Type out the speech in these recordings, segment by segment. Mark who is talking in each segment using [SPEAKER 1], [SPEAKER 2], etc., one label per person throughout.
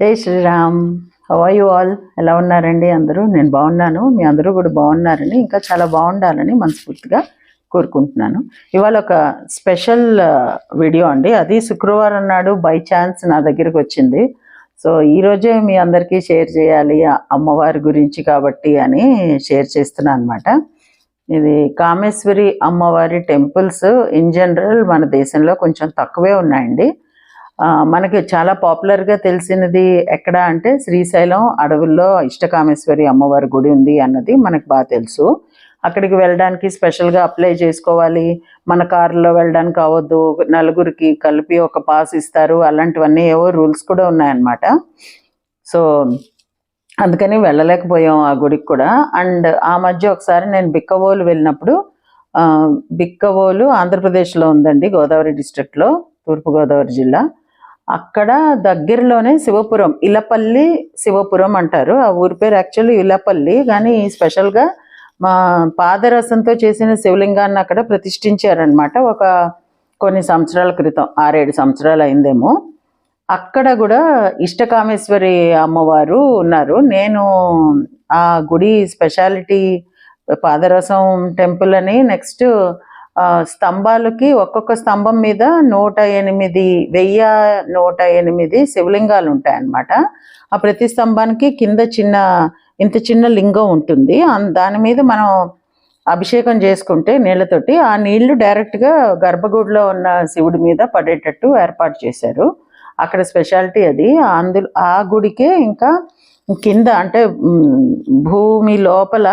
[SPEAKER 1] జై Shriram. How are you all? ఎలా ఉన్నారండి అందరూ? నేను బాగున్నాను. మీ అందరూ కూడా బాగున్నారని, ఇంకా చాలా బాగుండాలని మనస్ఫూర్తిగా కోరుకుంటున్నాను. ఇవాళ ఒక స్పెషల్ వీడియో అండి. అది శుక్రవారం నాడు బై ఛాన్స్ నా దగ్గరికి వచ్చింది. సో ఈరోజే మీ అందరికీ షేర్ చేయాలి అమ్మవారి గురించి కాబట్టి అని షేర్ చేస్తున్నాను అనమాట. ఇది కామేశ్వరి అమ్మవారి టెంపుల్స్ ఇన్ జనరల్ మన దేశంలో కొంచెం తక్కువే ఉన్నాయండి. మనకి చాలా పాపులర్గా తెలిసినది ఎక్కడ అంటే శ్రీశైలం అడవుల్లో ఇష్టకామేశ్వరి అమ్మవారి గుడి ఉంది అన్నది మనకు బాగా తెలుసు. అక్కడికి వెళ్ళడానికి స్పెషల్గా అప్లై చేసుకోవాలి. మన కారులో వెళ్ళడానికి అవ్వద్దు, నలుగురికి కలిపి ఒక పాస్ ఇస్తారు, అలాంటివన్నీ ఏవో రూల్స్ కూడా ఉన్నాయన్నమాట. సో అందుకని వెళ్ళలేకపోయాం ఆ గుడికి కూడా. అండ్ ఆ మధ్య ఒకసారి నేను బిక్కవోలు వెళ్ళినప్పుడు, బిక్కవోలు ఆంధ్రప్రదేశ్లో ఉందండి, గోదావరి డిస్ట్రిక్ట్లో, తూర్పుగోదావరి జిల్లా. అక్కడ దగ్గరలోనే శివపురం, ఇలపల్లి శివపురం అంటారు. ఆ ఊరి పేరు యాక్చువల్లీ ఇలపల్లి, కానీ స్పెషల్గా మా పాదరసంతో చేసిన శివలింగాన్ని అక్కడ ప్రతిష్ఠించారనమాట. కొన్ని సంవత్సరాల క్రితం, 6-7 సంవత్సరాలు అయిందేమో. అక్కడ కూడా ఇష్టకామేశ్వరి అమ్మవారు ఉన్నారు. నేను ఆ గుడి స్పెషాలిటీ పాదరసం టెంపుల్ అని, నెక్స్ట్ స్తంభాలకి ఒక్కొక్క స్తంభం మీద 1108 శివలింగాలు ఉంటాయన్నమాట. ఆ ప్రతి స్తంభానికి కింద ఇంత చిన్న లింగం ఉంటుంది. దాని మీద మనం అభిషేకం చేసుకుంటే నీళ్లతోటి, ఆ నీళ్లు డైరెక్ట్గా గర్భగుడిలో ఉన్న శివుడి మీద పడేటట్టు ఏర్పాటు చేశారు. అక్కడ స్పెషాలిటీ అది. ఆ గుడికే ఇంకా కింద అంటే భూమి లోపల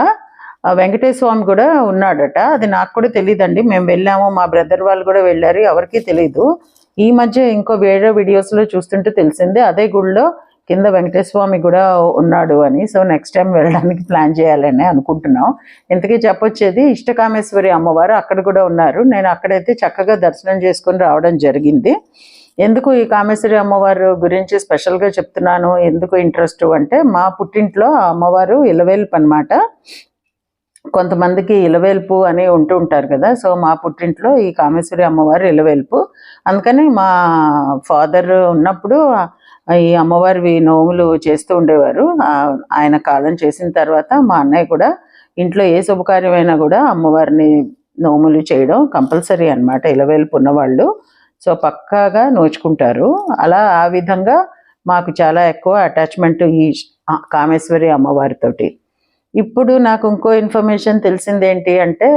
[SPEAKER 1] వెంకటేశ్వర స్వామి కూడా ఉన్నాడట. అది నాకు కూడా తెలియదండి. మేము వెళ్ళాము, మా బ్రదర్ వాళ్ళు కూడా వెళ్ళారు, ఎవరికీ తెలీదు. ఈ మధ్య ఇంకో వేరే వీడియోస్లో చూస్తుంటే తెలిసిందే అదే గుడిలో కింద వెంకటేశ్వర స్వామి కూడా ఉన్నాడు అని. సో నెక్స్ట్ టైం వెళ్ళడానికి ప్లాన్ చేయాలని అనుకుంటున్నాం. ఇంతకీ చెప్పొచ్చేది, ఇష్టకామేశ్వరి అమ్మవారు అక్కడ కూడా ఉన్నారు. నేను అక్కడైతే చక్కగా దర్శనం చేసుకొని రావడం జరిగింది. ఎందుకు ఈ కామేశ్వరి అమ్మవారు గురించి స్పెషల్గా చెప్తున్నాను, ఎందుకు ఇంట్రెస్ట్ అంటే, మా పుట్టింట్లో అమ్మవారు ఇలవేల్పు అనమాట. కొంతమందికి ఇలవేల్పు అని ఉంటూ ఉంటారు కదా. సో మా పుట్టింట్లో ఈ కామేశ్వరి అమ్మవారు ఇలవేల్పు. అందుకని మా ఫాదర్ ఉన్నప్పుడు ఈ అమ్మవారి నోములు చేస్తూ ఉండేవారు. ఆయన కాలం చేసిన తర్వాత మా అన్నయ్య కూడా ఇంట్లో ఏ శుభకార్యమైనా కూడా అమ్మవారిని నోములు చేయడం కంపల్సరీ అనమాట, ఇలవేల్పు ఉన్నవాళ్ళు. సో పక్కాగా నోచుకుంటారు. అలా ఆ విధంగా మాకు చాలా ఎక్కువ అటాచ్మెంట్ ఈ కామేశ్వరి అమ్మవారితోటి. ఇప్పుడు నాకు ఇంకో ఇన్ఫర్మేషన్ తెలిసింది ఏంటి అంటే,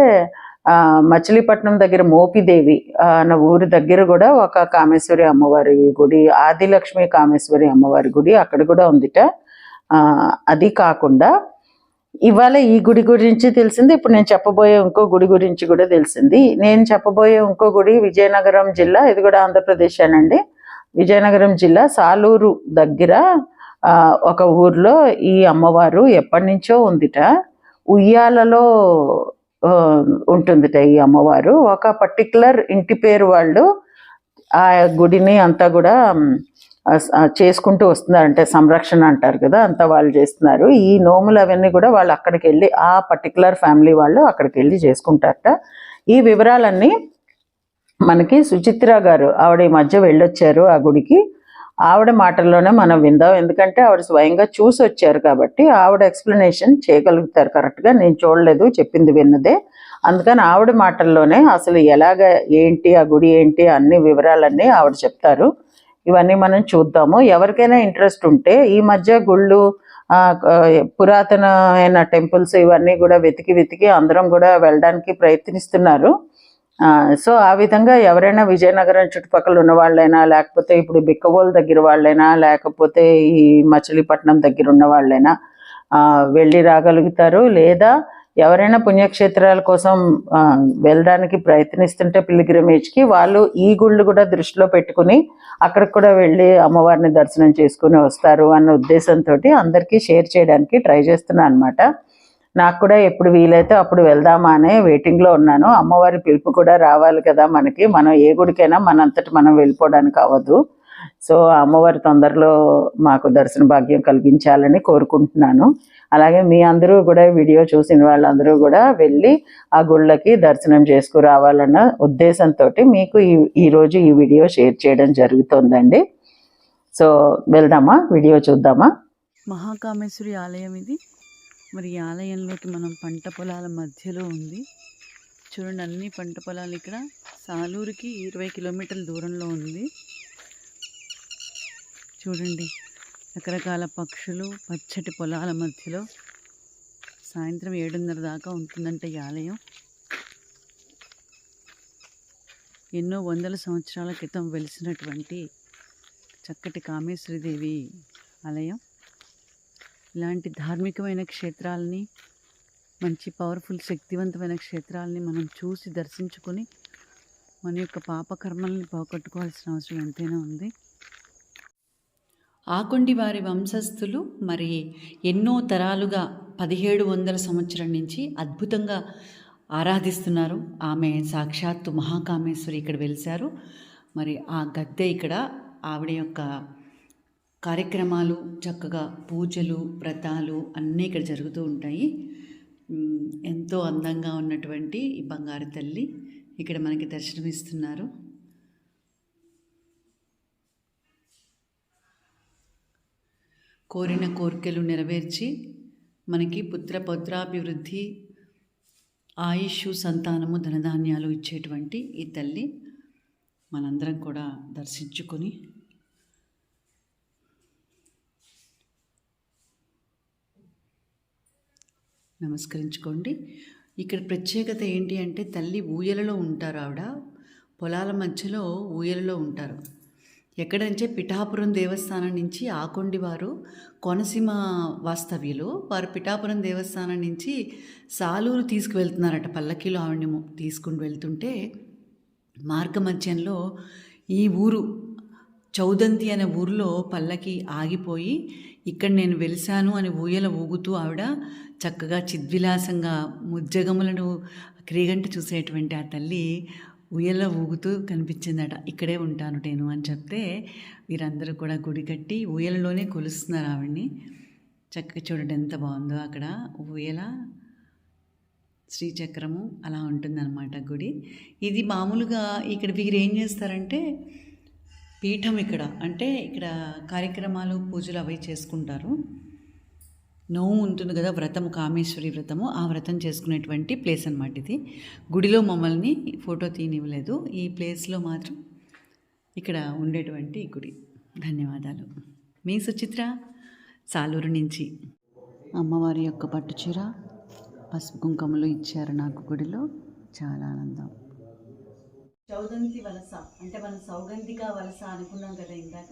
[SPEAKER 1] మచిలీపట్నం దగ్గర మోపిదేవి అన్న ఊరి దగ్గర కూడా ఒక కామేశ్వరి అమ్మవారి గుడి, ఆదిలక్ష్మి కామేశ్వరి అమ్మవారి గుడి అక్కడ కూడా ఉందిట. అది కాకుండా ఇవాళ ఈ గుడి గురించి తెలిసింది. ఇప్పుడు నేను చెప్పబోయే ఇంకో గుడి గురించి కూడా తెలిసింది. నేను చెప్పబోయే ఇంకో గుడి విజయనగరం జిల్లా, ఇది కూడా ఆంధ్రప్రదేశ్ అనండి. విజయనగరం జిల్లా సాలూరు దగ్గర ఒక ఊర్లో ఈ అమ్మవారు ఎప్పటి నుంచో ఉందిట. ఉయ్యాలలో ఉంటుందిట ఈ అమ్మవారు. ఒక పర్టికులర్ ఇంటి పేరు వాళ్ళు ఆ గుడిని అంతా కూడా చేసుకుంటూ వస్తున్నారు, అంటే సంరక్షణ అంటారు కదా, అంతా వాళ్ళు చేస్తున్నారు. ఈ నోములు అవన్నీ కూడా వాళ్ళు అక్కడికి వెళ్ళి, ఆ పర్టికులర్ ఫ్యామిలీ వాళ్ళు అక్కడికి వెళ్ళి చేసుకుంటారట. ఈ వివరాలన్నీ మనకి సుచిత్ర గారు, ఆవిడ ఈ మధ్య వెళ్ళొచ్చారు ఆ గుడికి. ఆవిడ మాటల్లోనే మనం విందాం, ఎందుకంటే ఆవిడ స్వయంగా చూసి వచ్చారు కాబట్టి ఆవిడ ఎక్స్ప్లెనేషన్ చేయగలుగుతారు కరెక్ట్గా. నేను చూడలేదు, చెప్పింది విన్నదే. అందుకని ఆవిడ మాటల్లోనే అసలు ఎలాగ ఏంటి, ఆ గుడి ఏంటి, అన్ని వివరాలన్నీ ఆవిడ చెప్తారు. ఇవన్నీ మనం చూద్దాము. ఎవరికైనా ఇంట్రెస్ట్ ఉంటే, ఈ మధ్య గుళ్ళు, పురాతనమైన టెంపుల్స్ ఇవన్నీ కూడా వెతికి అందరం కూడా వెళ్ళడానికి ప్రయత్నిస్తున్నారు. సో ఆ విధంగా ఎవరైనా విజయనగరం చుట్టుపక్కల ఉన్న వాళ్ళైనా, లేకపోతే ఇప్పుడు బిక్కవోలు దగ్గర వాళ్ళైనా, లేకపోతే ఈ మచిలీపట్నం దగ్గర ఉన్న వాళ్ళైనా వెళ్ళి రాగలుగుతారు. లేదా ఎవరైనా పుణ్యక్షేత్రాల కోసం వెళ్ళడానికి ప్రయత్నిస్తుంటే పిల్గ్రిమేజ్కి, వాళ్ళు ఈ గుళ్ళు కూడా దృష్టిలో పెట్టుకుని అక్కడికి కూడా వెళ్ళి అమ్మవారిని దర్శనం చేసుకుని వస్తారు అన్న ఉద్దేశంతో అందరికీ షేర్ చేయడానికి ట్రై చేస్తున్నాను అనమాట. నాకు కూడా ఎప్పుడు వీలైతే అప్పుడు వెళ్దామా అనే వెయిటింగ్లో ఉన్నాను. అమ్మవారి పిలుపు కూడా రావాలి కదా మనకి. మనం ఏ గుడికైనా మనంతటి మనం వెళ్ళిపోవడానికి అవ్వదు. సో అమ్మవారి తొందరలో మాకు దర్శన భాగ్యం కలిగించాలని కోరుకుంటున్నాను. అలాగే మీ అందరూ కూడా వీడియో చూసిన వాళ్ళందరూ కూడా వెళ్ళి ఆ గుళ్ళకి దర్శనం చేసుకురావాలన్న ఉద్దేశంతో మీకు ఈరోజు ఈ వీడియో షేర్ చేయడం జరుగుతుందండి. సో వెళ్దామా, వీడియో చూద్దామా.
[SPEAKER 2] మహాకామేశ్వరి ఆలయం ఇది. మరి ఈ ఆలయంలోకి మనం పంట పొలాల మధ్యలో ఉంది. చూడండి, అన్ని పంట పొలాలు ఇక్కడ. సాలూరుకి 20 కిలోమీటర్ల దూరంలో ఉంది. చూడండి, రకరకాల పక్షులు, పచ్చటి పొలాల మధ్యలో. సాయంత్రం 7:30 దాకా ఉంటుందంట ఈ ఆలయం. ఎన్నో వందల సంవత్సరాల క్రితం వెలిసినటువంటి చక్కటి కామేశ్వరీదేవి ఆలయం. ఇలాంటి ధార్మికమైన క్షేత్రాలని, మంచి పవర్ఫుల్ శక్తివంతమైన క్షేత్రాలని మనం చూసి దర్శించుకొని మన యొక్క పాపకర్మల్ని పోగొట్టుకోవాల్సిన అవసరం ఎంతైనా ఉంది. ఆకొండి వారి వంశస్థులు మరి ఎన్నో తరాలుగా 1700 సంవత్సరం నుంచి అద్భుతంగా ఆరాధిస్తున్నారు. ఆమె సాక్షాత్తు మహాకామేశ్వరి ఇక్కడ వెలిశారు. మరి ఆ గద్దె ఇక్కడ ఆవిడ యొక్క కార్యక్రమాలు, చక్కగా పూజలు, వ్రతాలు అన్నీ ఇక్కడ జరుగుతూ ఉంటాయి. ఎంతో అందంగా ఉన్నటువంటి ఈ బంగారు తల్లి ఇక్కడ మనకి దర్శనమిస్తున్నారు. కోరిన కోరికలు నెరవేర్చి మనకి పుత్రాభివృద్ధి, ఆయుష్, సంతానము, ధనధాన్యాలు ఇచ్చేటువంటి ఈ తల్లి మనందరం కూడా దర్శించుకొని నమస్కరించుకోండి. ఇక్కడ ప్రత్యేకత ఏంటి అంటే తల్లి ఊయలలో ఉంటారు. ఆవిడ పొలాల మధ్యలో ఊయలలో ఉంటారు. ఎక్కడంటే పిఠాపురం దేవస్థానం నుంచి ఆకొండి వారు కోనసీమ వాస్తవ్యులు. వారు పిఠాపురం దేవస్థానం నుంచి సాలూరు తీసుకువెళ్తున్నారట. పల్లకీలో ఆవిడని తీసుకుని వెళ్తుంటే మార్గమధ్యంలో ఈ ఊరు చౌదంతి అనే ఊరిలో పల్లకి ఆగిపోయి, ఇక్కడ నేను వెలిశాను అని ఊయల ఊగుతూ ఆవిడ చక్కగా చిద్విలాసంగా ముజ్జగములను క్రీగంట చూసేటువంటి ఆ తల్లి ఊయల ఊగుతూ కనిపించిందట. ఇక్కడే ఉంటాను నేను అని చెప్తే వీరందరూ కూడా గుడి కట్టి ఊయలలోనే కొలుస్తున్నారు ఆవిడ్ని. చక్కగా చూడండి ఎంత బాగుందో. అక్కడ ఊయల, శ్రీచక్రము అలా ఉంటుందన్నమాట గుడి. ఇది మామూలుగా ఇక్కడ వీరు ఏం చేస్తారంటే పీఠం ఇక్కడ, అంటే ఇక్కడ కార్యక్రమాలు, పూజలు అవి చేసుకుంటారు. నోము ఉంటుంది కదా, వ్రతము, కామేశ్వరి వ్రతము, ఆ వ్రతం చేసుకునేటువంటి ప్లేస్ అన్నమాట ఇది. గుడిలో మమ్మల్ని ఫోటో తీయనివ్వలేదు. ఈ ప్లేస్లో మాత్రం ఇక్కడ ఉండేటువంటి గుడి. ధన్యవాదాలు. మీ సుచిత్ర, సాలూరు నుంచి. అమ్మవారి యొక్క పట్టుచీర, పసుపు కుంకుమలు ఇచ్చారు నాకు గుడిలో. చాలా ఆనందం. చౌదంతి వలస అంటే మనం సౌగంధిక వలస అనుకున్నాం కదా ఇందాక.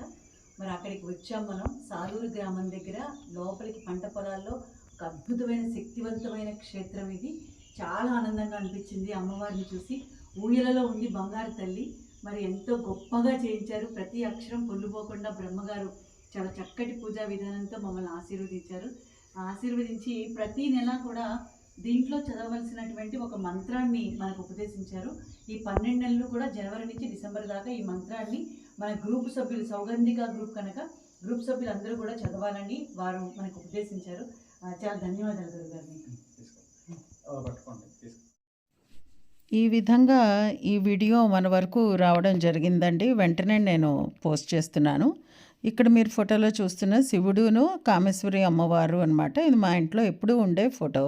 [SPEAKER 2] మరి అక్కడికి వచ్చాం మనం. సాలూరు గ్రామం దగ్గర లోపలికి పంట పొలాల్లో ఒక అద్భుతమైన శక్తివంతమైన క్షేత్రం ఇది. చాలా ఆనందంగా అనిపించింది అమ్మవారిని చూసి. ఊయలలో ఉండి బంగారు తల్లి మరి ఎంతో గొప్పగా చేయించారు. ప్రతి అక్షరం పొల్లుపోకుండా బ్రహ్మగారు చాలా చక్కటి పూజా విధానంతో మమ్మల్ని ఆశీర్వదించారు. ఆశీర్వదించి ప్రతి నెల కూడా దీంట్లో చదవలసినటువంటి ఒక మంత్రాన్ని మనకు ఉపదేశించారు. ఈ 12 నెలలు కూడా జనవరి నుంచి డిసెంబర్ దాకా ఈ మంత్రాన్ని మన గ్రూప్ సభ్యులు, సౌగంధిక గ్రూప్ కనుక గ్రూప్ సభ్యులు అందరూ కూడా చదవాలని వారు మనకు ఉపదేశించారు. చాలా ధన్యవాదాలు గురుగారు.
[SPEAKER 1] ఈ విధంగా ఈ వీడియో మన వరకు రావడం జరిగిందండి. వెంటనే నేను పోస్ట్ చేస్తున్నాను. ఇక్కడ మీరు ఫోటోలో చూస్తున్న శివుడును కామేశ్వరి అమ్మవారు అనమాట. ఇది మా ఇంట్లో ఎప్పుడూ ఉండే ఫోటో,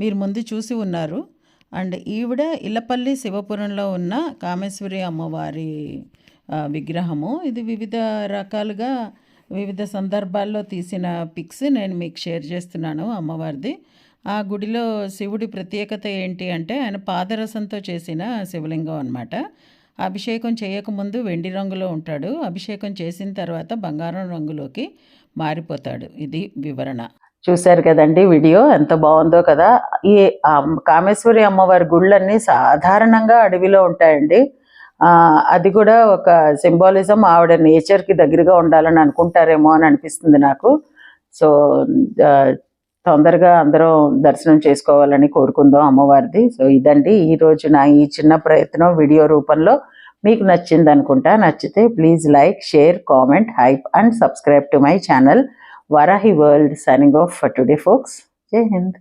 [SPEAKER 1] మీరు ముందు చూసి ఉన్నారు. అండ్ ఈవిడ ఇల్లపల్లి శివపురంలో ఉన్న కామేశ్వరి అమ్మవారి విగ్రహము. ఇది వివిధ రకాలుగా వివిధ సందర్భాల్లో తీసిన పిక్స్ నేను మీకు షేర్ చేస్తున్నాను అమ్మవారిది. ఆ గుడిలో శివుడి ప్రత్యేకత ఏంటి అంటే ఆయన పాదరసంతో చేసిన శివలింగం అనమాట. అభిషేకం చేయకముందు వెండి రంగులో ఉంటాడు, అభిషేకం చేసిన తర్వాత బంగారం రంగులోకి మారిపోతాడు. ఇది వివరణ. చూశారు కదండి వీడియో, ఎంత బాగుందో కదా. ఈ కామేశ్వరి అమ్మవారి గుళ్ళన్నీ సాధారణంగా అడవిలో ఉంటాయండి. అది కూడా ఒక సింబాలిజం. ఆవిడ నేచర్కి దగ్గరగా ఉండాలని అనుకుంటారేమో అని అనిపిస్తుంది నాకు. సో తొందరగా అందరం దర్శనం చేసుకోవాలని కోరుకుందాం అమ్మవారిది. సో ఇదండి ఈరోజు నా ఈ చిన్న ప్రయత్నం వీడియో రూపంలో. మీకు నచ్చింది అనుకుంటా. నచ్చితే please like, share, comment, hype and subscribe to my channel Varahi World. Signing off for today, folks. Jai Hind.